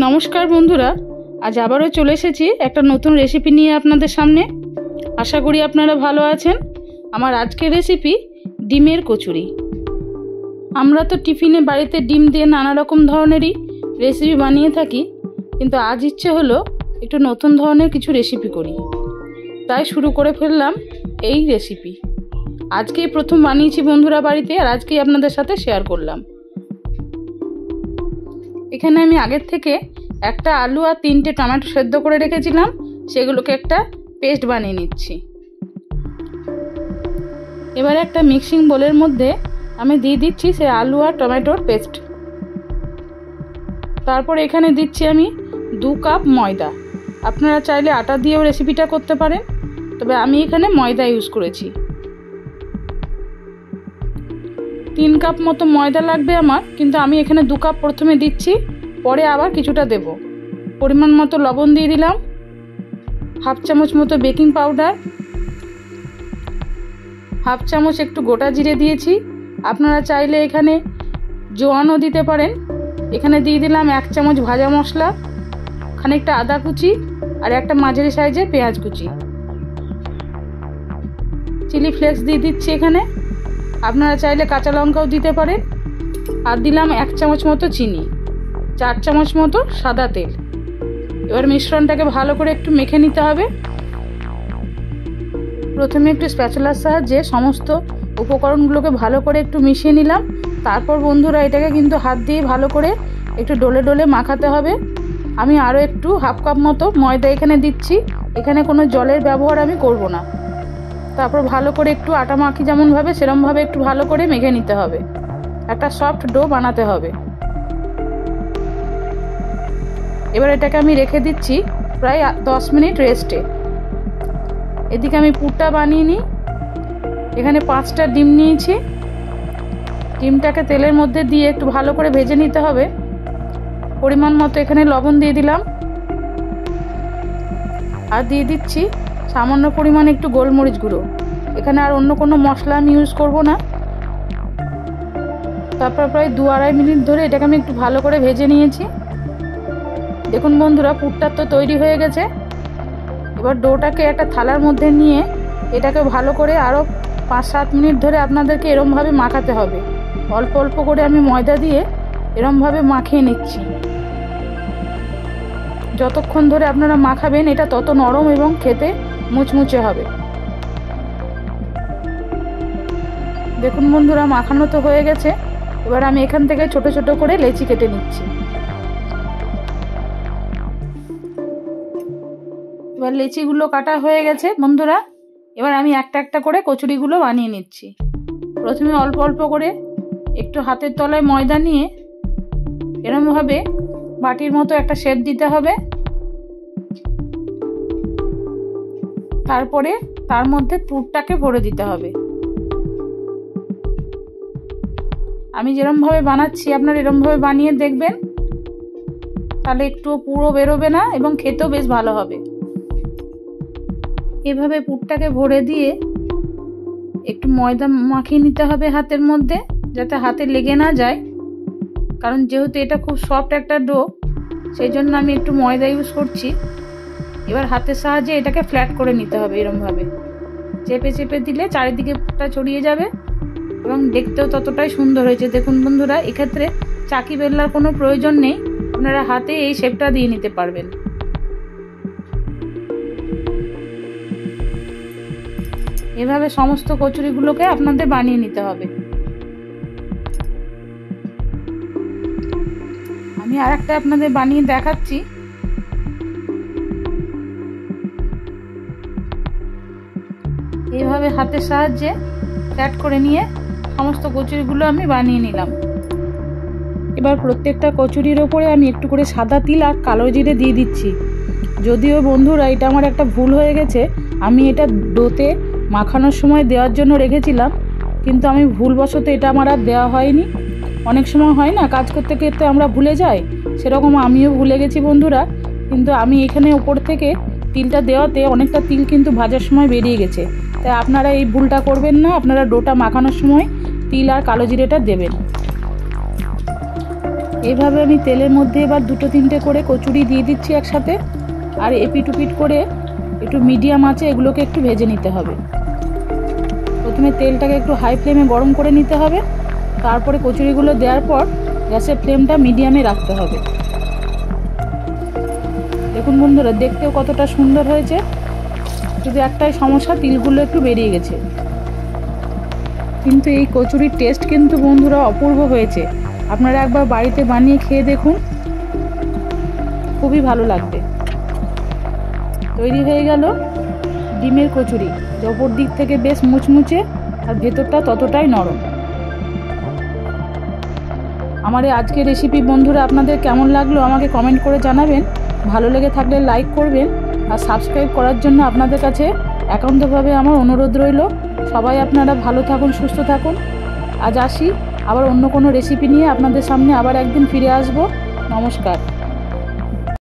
নমস্কার বন্ধুরা, আজ আবারও চলে এসেছি একটা নতুন রেসিপি নিয়ে আপনাদের সামনে। আশা করি আপনারা ভালো আছেন। আমার আজকের রেসিপি ডিমের কচুরি। আমরা তো টিফিনে বাড়িতে ডিম দিয়ে নানা রকম ধরনেরই রেসিপি বানিয়ে থাকি, কিন্তু আজ ইচ্ছে হলো একটু নতুন ধরনের কিছু রেসিপি করি, তাই শুরু করে ফেললাম এই রেসিপি। আজকেই প্রথম বানিয়েছি বন্ধুরা বাড়িতে, আর আজকেই আপনাদের সাথে শেয়ার করলাম। এখানে আমি আগের থেকে একটা আলু আর 3টে টমেটো সেদ্ধ করে রেখেছিলাম, সেগুলোকে একটা পেস্ট বানিয়ে নিচ্ছি। এবারে একটা মিক্সিং বোলের মধ্যে আমি দিয়ে দিচ্ছি সেই আলু আর টমেটোর পেস্ট। তারপর এখানে দিচ্ছি আমি 2 কাপ ময়দা। আপনারা চাইলে আটা দিয়েও রেসিপিটা করতে পারেন, তবে আমি এখানে ময়দা ইউজ করেছি। 3 কাপ মতো ময়দা লাগবে আমার, কিন্তু আমি এখানে 2 কাপ প্রথমে দিচ্ছি, পরে আবার কিছুটা দেব। পরিমাণ মতো লবণ দিয়ে দিলাম, 1/2 চামচ মতো বেকিং পাউডার, 1/2 চামচ একটু গোটা জিরে দিয়েছি। আপনারা চাইলে এখানে জোয়ানও দিতে পারেন। এখানে দিয়ে দিলাম 1 চামচ ভাজা মশলা, খানিকটা আদা কুচি আর একটা মাঝারি সাইজের পেঁয়াজ কুচি। চিলি ফ্লেক্স দিয়ে দিচ্ছি এখানে, আপনারা চাইলে কাঁচা লঙ্কাও দিতে পারেন। আর দিলাম 1 চামচ মতো চিনি, 4 চামচ মতো সাদা তেল। এবার মিশ্রণটাকে ভালো করে একটু মেখে নিতে হবে। প্রথমে একটু স্প্যাচুলার সাহায্যে সমস্ত উপকরণগুলোকে ভালো করে একটু মিশিয়ে নিলাম। তারপর বন্ধুরা এটাকে কিন্তু হাত দিয়ে ভালো করে একটু ডলে ডলে মাখাতে হবে। আমি আরও একটু 1/2 কাপ মতো ময়দা এখানে দিচ্ছি। এখানে কোনো জলের ব্যবহার আমি করব না। তারপর ভালো করে একটু আটা মাখি যেমনভাবে, সেরমভাবে একটু ভালো করে মেখে নিতে হবে। একটা সফট ডো বানাতে হবে। এবার এটাকে আমি রেখে দিচ্ছি প্রায় 10 মিনিট রেস্টে। এদিকে আমি পুরটা বানিয়ে নিই। এখানে 5টা ডিম নিয়েছি। ডিমটাকে তেলের মধ্যে দিয়ে একটু ভালো করে ভেজে নিতে হবে। পরিমাণ মতো এখানে লবণ দিয়ে দিলাম, আর দিয়ে দিচ্ছি সামান্য পরিমাণে একটু গোলমরিচ গুঁড়ো। এখানে আর অন্য কোনো মশলা আমি ইউজ করব না। তারপর প্রায় 2-2.5 মিনিট ধরে এটাকে আমি একটু ভালো করে ভেজে নিয়েছি। দেখুন বন্ধুরা, পুরটা তো তৈরি হয়ে গেছে। এবার ডোটাকে একটা থালার মধ্যে নিয়ে এটাকে ভালো করে আরও 5-7 মিনিট ধরে আপনাদেরকে এরমভাবে মাখাতে হবে। অল্প অল্প করে আমি ময়দা দিয়ে এরমভাবে মাখিয়ে নিচ্ছি। যতক্ষণ ধরে আপনারা মাখাবেন এটা তত নরম এবং খেতে মুচমুচে হবে। দেখুন বন্ধুরা, মাখানো তো হয়ে গেছে। এবার আমি এখান থেকে ছোট ছোট করে লেচি কেটে নিচ্ছি। এবার লেচিগুলো কাটা হয়ে গেছে বন্ধুরা। এবার আমি একটা একটা করে কচুরিগুলো বানিয়ে নিচ্ছি। প্রথমে অল্প অল্প করে একটু হাতের তলায় ময়দা নিয়ে এরমভাবে বাটির মতো একটা শেপ দিতে হবে। তারপরে তার মধ্যে পুরটাকে ভরে দিতে হবে। আমি যেরমভাবে বানাচ্ছি আপনারা এরমভাবে বানিয়ে দেখবেন, তাহলে একটু পুরো বেরোবে না এবং খেতেও বেশ ভালো হবে। এভাবে পুরটাকে ভরে দিয়ে একটু ময়দা মাখিয়ে নিতে হবে হাতের মধ্যে, যাতে হাতে লেগে না যায়। কারণ যেহেতু এটা খুব সফট একটা ডো, সেই জন্য আমি একটু ময়দা ইউজ করছি। এবার হাতের সাহায্যে এটাকে ফ্ল্যাট করে নিতে হবে। এরমভাবে চেপে চেপে দিলে চারিদিকে পুরটা ছড়িয়ে যাবে এবং দেখতেও ততটাই সুন্দর হয়েছে। দেখুন বন্ধুরা, এক্ষেত্রে চাকি বেলনার কোনো প্রয়োজন নেই, আপনারা হাতে এই শেপটা দিয়ে নিতে পারবেন। এভাবে সমস্ত কচুরিগুলোকে আপনাদের বানিয়ে নিতে হবে। আমি আরেকটা আপনাদের বানিয়ে দেখাচ্ছি। এইভাবে হাতের সাহায্যে ফ্ল্যাট করে নিয়ে সমস্ত কচুরিগুলো আমি বানিয়ে নিলাম। এবার প্রত্যেকটা কচুরির ওপরে আমি একটু করে সাদা তিল আর কালো জিরে দিয়ে দিচ্ছি। যদিও বন্ধুরা এটা আমার একটা ভুল হয়ে গেছে, আমি এটা ডোতে মাখানোর সময় দেওয়ার জন্য রেখেছিলাম, কিন্তু আমি ভুলবশত এটা আমার আর দেওয়া হয়নি। অনেক সময় হয় না, কাজ করতে করতে আমরা ভুলে যাই, সেরকম আমিও ভুলে গেছি বন্ধুরা। কিন্তু আমি এখানে উপর থেকে তিলটা দেওয়াতে অনেকটা তিল কিন্তু ভাজার সময় বেরিয়ে গেছে। তাই আপনারা এই ভুলটা করবেন না, আপনারা ডোটা মাখানোর সময় তিল আর কালো জিরেটা দেবেন। এইভাবে আমি তেলের মধ্যে এবার 2-3টে করে কচুরি দিয়ে দিচ্ছি একসাথে। আর এপিট ওপিট করে একটু মিডিয়াম আঁচে এগুলোকে একটু ভেজে নিতে হবে। প্রথমে তেলটাকে একটু হাই ফ্লেমে গরম করে নিতে হবে, তারপরে কচুরিগুলো দেওয়ার পর গ্যাসের ফ্লেমটা মিডিয়ামে রাখতে হবে। দেখুন বন্ধুরা, দেখতেও কতটা সুন্দর হয়েছে। শুধু একটাই সমস্যা, তিলগুলো একটু বেরিয়ে গেছে। কিন্তু এই কচুরির টেস্ট কিন্তু বন্ধুরা অপূর্ব হয়েছে। আপনারা একবার বাড়িতে বানিয়ে খেয়ে দেখুন, খুবই ভালো লাগবে। তৈরি হয়ে গেল ডিমের কচুরি, অপর দিক থেকে বেশ মুচমুচে আর ভেতরটা ততটাই নরম। আমার এই আজকের রেসিপি বন্ধুরা আপনাদের কেমন লাগলো আমাকে কমেন্ট করে জানাবেন। ভালো লেগে থাকলে লাইক করবেন, আর সাবস্ক্রাইব করার জন্য আপনাদের কাছে একান্তভাবে আমার অনুরোধ রইল। সবাই আপনারা ভালো থাকুন, সুস্থ থাকুন। আজ আসি, আবার অন্য কোনো রেসিপি নিয়ে আপনাদের সামনে আবার একদিন ফিরে আসব। নমস্কার।